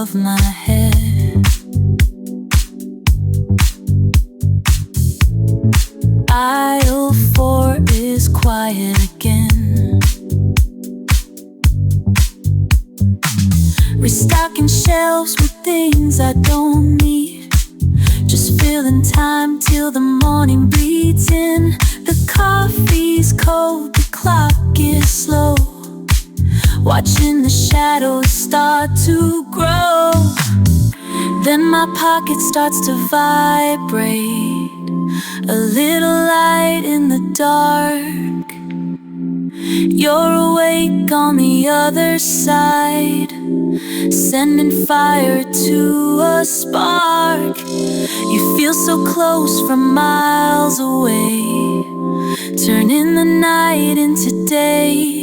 of my head. Aisle 4 is quiet again. Restocking shelves with things I don't need. Just filling time till the morning bleeds in. The coffee's cold, the clock is slow. Watching the shadows start to grow. Then my pocket starts to vibrate. A little light in the dark. You're awake on the other side, sending fire to a spark. You feel so close from miles away, turning the night into day.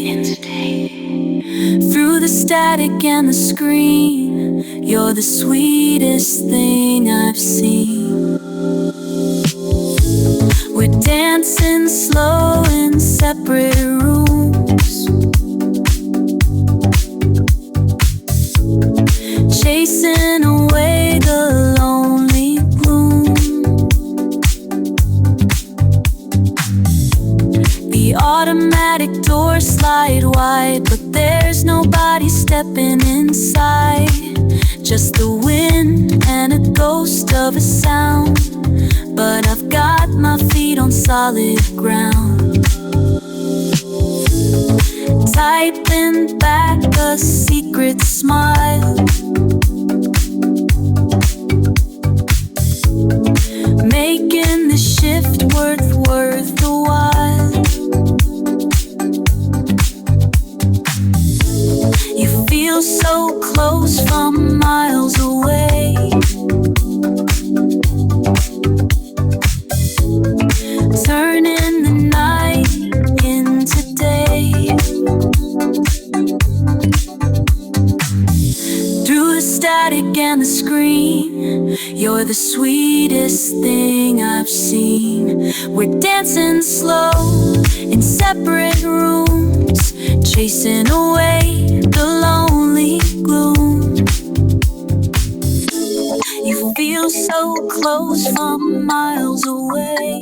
Through the static and the screen, you're the sweetest thing I've seen. We're dancing slow in separate rooms, chasing away the lonely gloom. The automatic doors slide wide, but there's nobody stepping inside. Just the wind and a ghost of a sound. But I've got my feet on solid ground. Typing back a secret smile, making the shift worth the while. You feel so close from miles away, turning the night into day. Through the static and the screen, you're the sweetest thing I've seen. We're dancing slow in separate rooms, chasing away the lonely gloom. You feel so close from miles away.